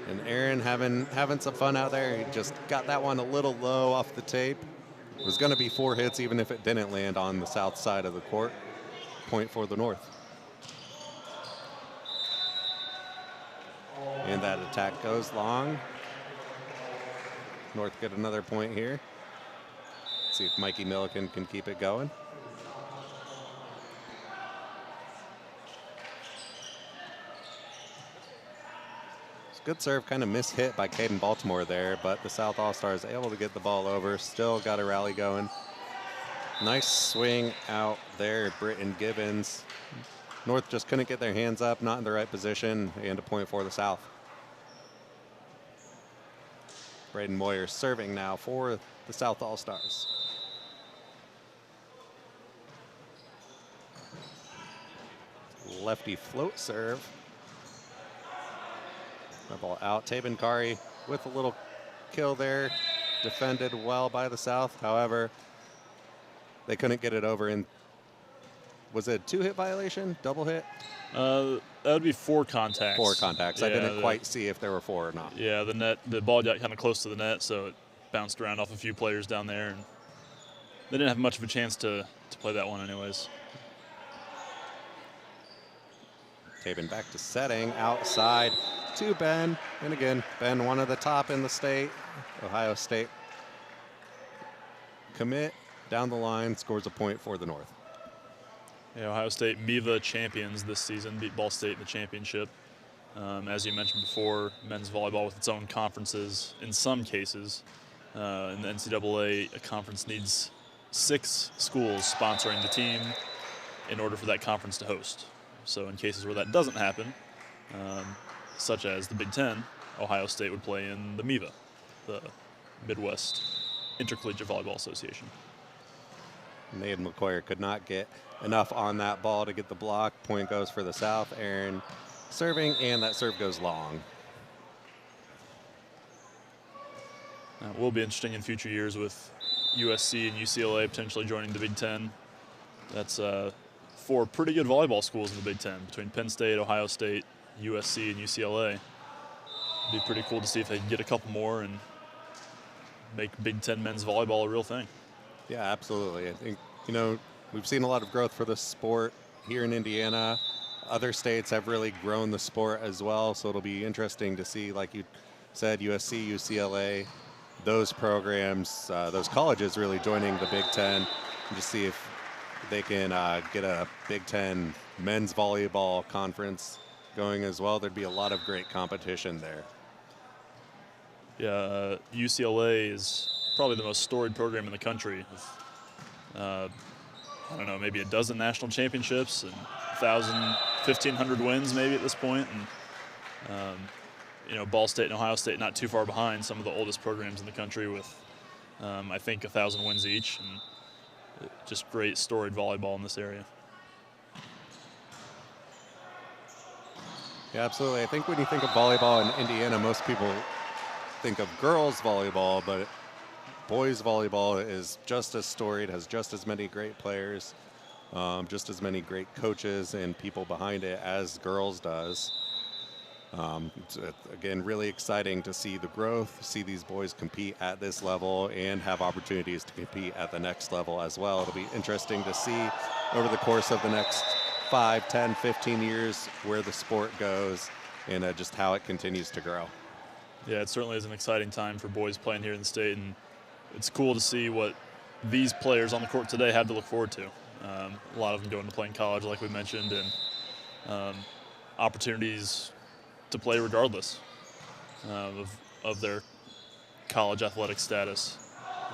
And Aaron having some fun out there. He just got that one a little low off the tape. It was going to be 4 hits even if it didn't land on the south side of the court. Point for the North. And that attack goes long. North get another point here. Let's see if Mikey Milliken can keep it going. Good serve, kind of mishit by Caden Baltimore there, but the South All-Stars able to get the ball over. Still got a rally going. Nice swing out there, Britton Gibbons. North just couldn't get their hands up, not in the right position, and a point for the South. Braden Moyer serving now for the South All-Stars. Lefty float serve. That ball out. Tabin Kari with a little kill there, defended well by the South. However, they couldn't get it over in, was it a 2-hit violation, double hit? That would be 4 contacts. 4 contacts. I didn't quite see if there were 4 or not. Yeah, the ball got kind of close to the net, so it bounced around off a few players down there, and they didn't have much of a chance to play that one anyways. Taven back to setting, outside to Ben. And again, Ben, one of the top in the state, Ohio State. Commit down the line, scores a point for the North. Yeah, Ohio State MIVA champions this season, beat Ball State in the championship. As you mentioned before, men's volleyball with its own conferences in some cases. In the NCAA, a conference needs 6 schools sponsoring the team in order for that conference to host. So in cases where that doesn't happen, such as the Big Ten, Ohio State would play in the MIVA, the Midwest Intercollegiate Volleyball Association. Nathan McCoyer could not get enough on that ball to get the block. Point goes for the South. Aaron serving, and that serve goes long. It will be interesting in future years with USC and UCLA potentially joining the Big Ten. That's 4 pretty good volleyball schools in the Big Ten between Penn State, Ohio State, USC, and UCLA. It'd be pretty cool to see if they can get a couple more and make Big Ten men's volleyball a real thing. Yeah, absolutely. I think, we've seen a lot of growth for the sport here in Indiana. Other states have really grown the sport as well, so it'll be interesting to see, like you said, USC, UCLA, those programs, those colleges really joining the Big Ten, and just see if they can get a Big Ten men's volleyball conference going as well. There'd be a lot of great competition there. Yeah, UCLA is probably the most storied program in the country. With, I don't know, maybe a dozen national championships and 1,500 wins maybe at this point. And, Ball State and Ohio State not too far behind, some of the oldest programs in the country with, I think, 1,000 wins each. And just great storied volleyball in this area. Yeah, absolutely. I think when you think of volleyball in Indiana, most people think of girls volleyball, but boys volleyball is just as storied, has just as many great players, just as many great coaches and people behind it as girls does. It's, again, really exciting to see the growth, see these boys compete at this level and have opportunities to compete at the next level as well. It'll be interesting to see over the course of the next 5, 10, 15 years where the sport goes and just how it continues to grow. Yeah, it certainly is an exciting time for boys playing here in the state, and it's cool to see what these players on the court today have to look forward to. A lot of them going to play in college, like we mentioned, and opportunities to play regardless of their college athletic status.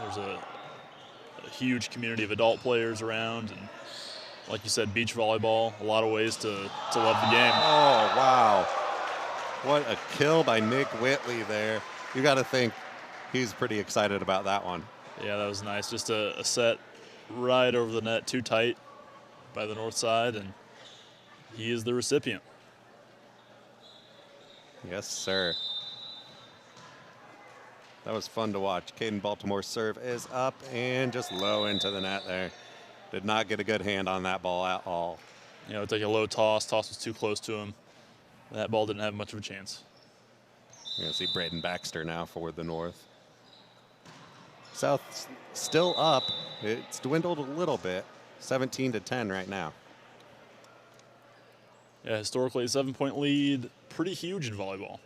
There's a huge community of adult players around, and like you said, beach volleyball, a lot of ways to love the game. Oh, wow. What a kill by Nick Whitley there. You got to think he's pretty excited about that one. Yeah, that was nice. Just a set right over the net, too tight by the north side, and he is the recipient. Yes, sir. That was fun to watch. Caden Baltimore's serve is up and just low into the net there. Did not get a good hand on that ball at all. Take a low toss. Toss was too close to him. That ball didn't have much of a chance. You're going to see Braden Baxter now for the North. South still up. It's dwindled a little bit. 17-10 right now. Yeah, historically, a 7-point lead, pretty huge in volleyball.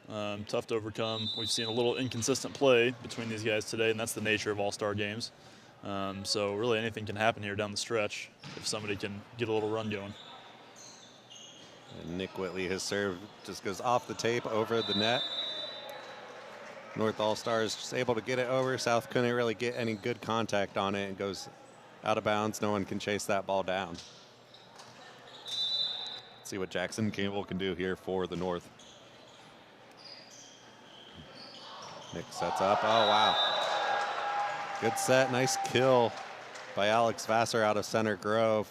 Tough to overcome. We've seen a little inconsistent play between these guys today, and that's the nature of all-star games. So really anything can happen here down the stretch if somebody can get a little run going. And Nick Whitley, his serve just goes off the tape over the net. North All-Stars just able to get it over. South couldn't really get any good contact on it. It goes out of bounds. No one can chase that ball down. Let's see what Jackson Campbell can do here for the North. Nick sets up. Oh, wow. Good set. Nice kill by Alex Vassar out of Center Grove.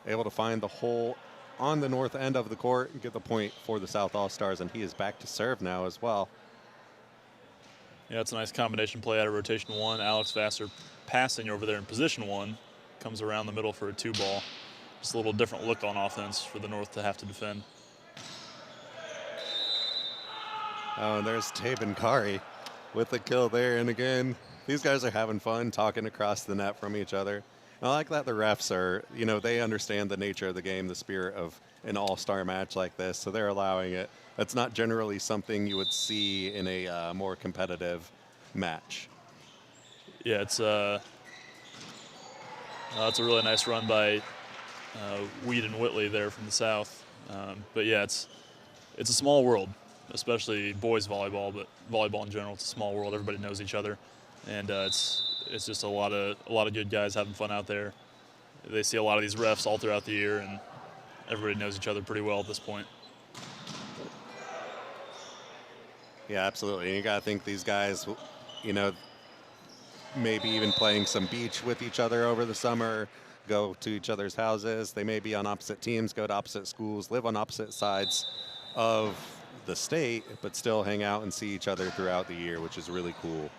Able to find the hole on the north end of the court and get the point for the South All-Stars, and he is back to serve now as well. Yeah, it's a nice combination play out of rotation 1. Alex Vassar passing over there in position 1. Comes around the middle for a 2-ball. Just a little different look on offense for the North to have to defend. Oh, and there's Taban Kari with the kill there. And again, these guys are having fun talking across the net from each other. I like that the refs are, they understand the nature of the game, the spirit of an all-star match like this, so they're allowing it. That's not generally something you would see in a more competitive match. Yeah, it's a really nice run by Weed and Whitley there from the south. But yeah, it's a small world, especially boys volleyball, but volleyball in general, it's a small world. Everybody knows each other, and it's just a lot of good guys having fun out there. They see a lot of these refs all throughout the year, and everybody knows each other pretty well at this point. Yeah, absolutely. And you got to think these guys, maybe even playing some beach with each other over the summer, go to each other's houses. They may be on opposite teams, go to opposite schools, live on opposite sides of the state, but still hang out and see each other throughout the year, which is really cool.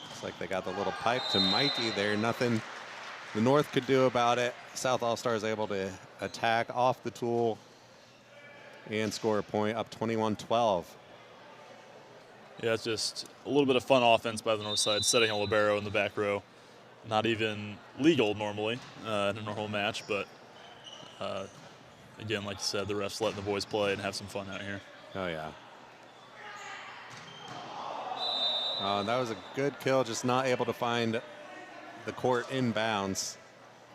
Looks like they got the little pipe to Mikey there. Nothing the North could do about it. South All-Stars able to attack off the tool and score a point, up 21-12. Yeah, it's just a little bit of fun offense by the North side, setting a libero in the back row. Not even legal normally in a normal match, but again, like you said, the refs letting the boys play and have some fun out here. Oh, yeah. That was a good kill, just not able to find the court inbounds.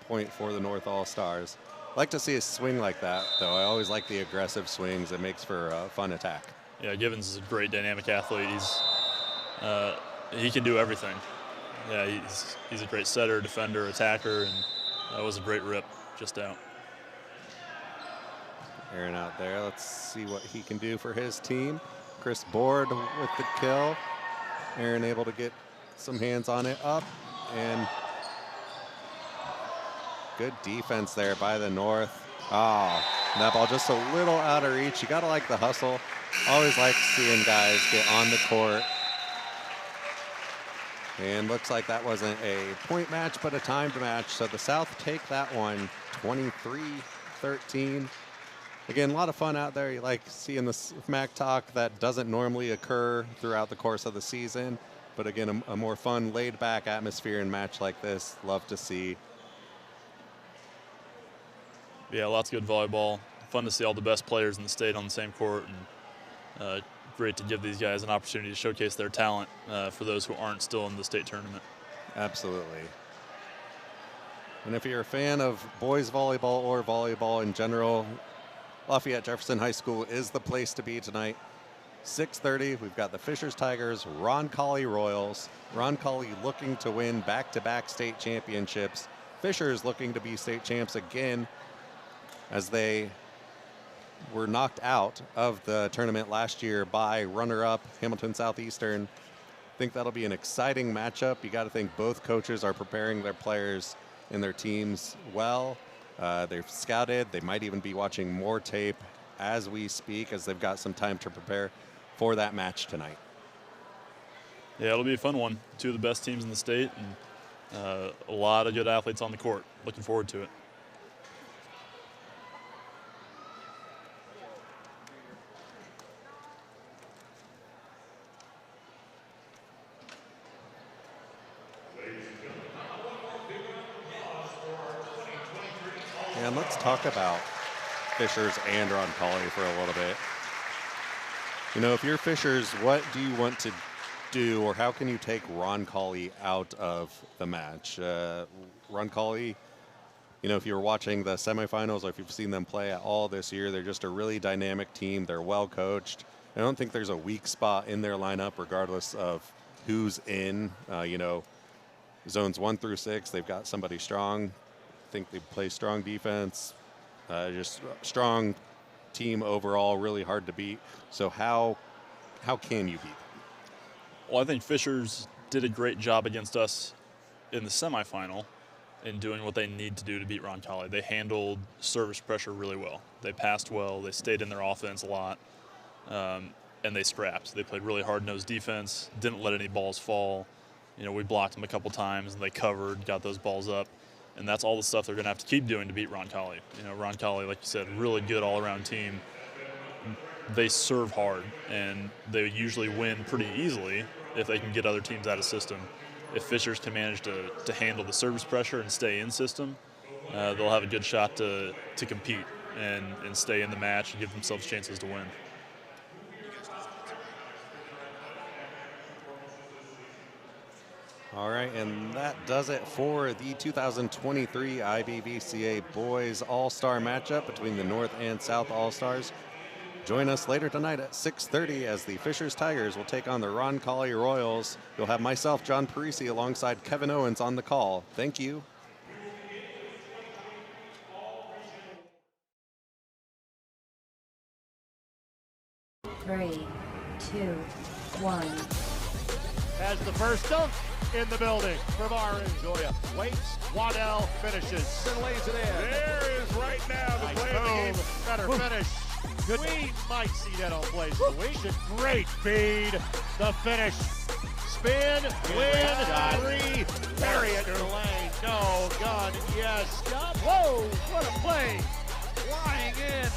Point for the North All-Stars. Like to see a swing like that, though. I always like the aggressive swings. It makes for a fun attack. Yeah, Givens is a great dynamic athlete. He can do everything. Yeah, he's a great setter, defender, attacker, and that was a great rip just out. Aaron out there. Let's see what he can do for his team. Chris Board with the kill. Aaron able to get some hands on it up, and good defense there by the North. Oh, that ball just a little out of reach. You got to like the hustle. Always like seeing guys get on the court. And looks like that wasn't a point match, but a timed match. So the South take that one, 23-13. Again, a lot of fun out there. You like seeing the smack talk that doesn't normally occur throughout the course of the season. But again, a more fun, laid-back atmosphere in a match like this. Love to see. Yeah, lots of good volleyball. Fun to see all the best players in the state on the same court, and great to give these guys an opportunity to showcase their talent for those who aren't still in the state tournament. Absolutely. And if you're a fan of boys volleyball or volleyball in general, Lafayette Jefferson High School is the place to be tonight. 6:30, we've got the Fishers Tigers, Roncalli Royals. Roncalli looking to win back-to-back state championships. Fishers looking to be state champs again, as they were knocked out of the tournament last year by runner-up Hamilton Southeastern. I think that'll be an exciting matchup. You got to think both coaches are preparing their players and their teams well. They've scouted. They might even be watching more tape as we speak, as they've got some time to prepare for that match tonight. Yeah, it'll be a fun one. Two of the best teams in the state, and a lot of good athletes on the court. Looking forward to it. And let's talk about Fishers and Roncalli for a little bit. If you're Fishers, what do you want to do, or how can you take Roncalli out of the match? Roncalli, if you're watching the semifinals or if you've seen them play at all this year, they're just a really dynamic team. They're well coached. I don't think there's a weak spot in their lineup, regardless of who's in. Zones 1 through 6, they've got somebody strong. I think they play strong defense, just strong team overall, really hard to beat. So how can you beat them? Well, I think Fishers did a great job against us in the semifinal. in doing what they need to do to beat Roncalli. They handled service pressure really well. They passed well. They stayed in their offense a lot, and they scrapped. They played really hard-nosed defense, didn't let any balls fall. You know, we blocked them a couple times, and they covered, got those balls up. And that's all the stuff they're going to have to keep doing to beat Roncalli. You know, Roncalli, like you said, really good all-around team. They serve hard, and they usually win pretty easily if they can get other teams out of system. If Fishers can manage to handle the service pressure and stay in system, they'll have a good shot to compete and stay in the match and give themselves chances to win. All right, and that does it for the 2023 IBVCA Boys All-Star matchup between the North and South All-Stars. Join us later tonight at 6:30 as the Fishers Tigers will take on the Roncalli Royals. You'll have myself, John Parisi, alongside Kevin Owens on the call. Thank you. Three, two, one. Has the first dunk in the building from Orange. Joya waits, Waddell finishes. And lays it in. There is right now the play of the game. Better finish. Good. We might see that on plays of the week. Great feed. The finish. Spin, win, three. Bury it in the lane. No, gun, yes. Whoa, what a play. Flying in.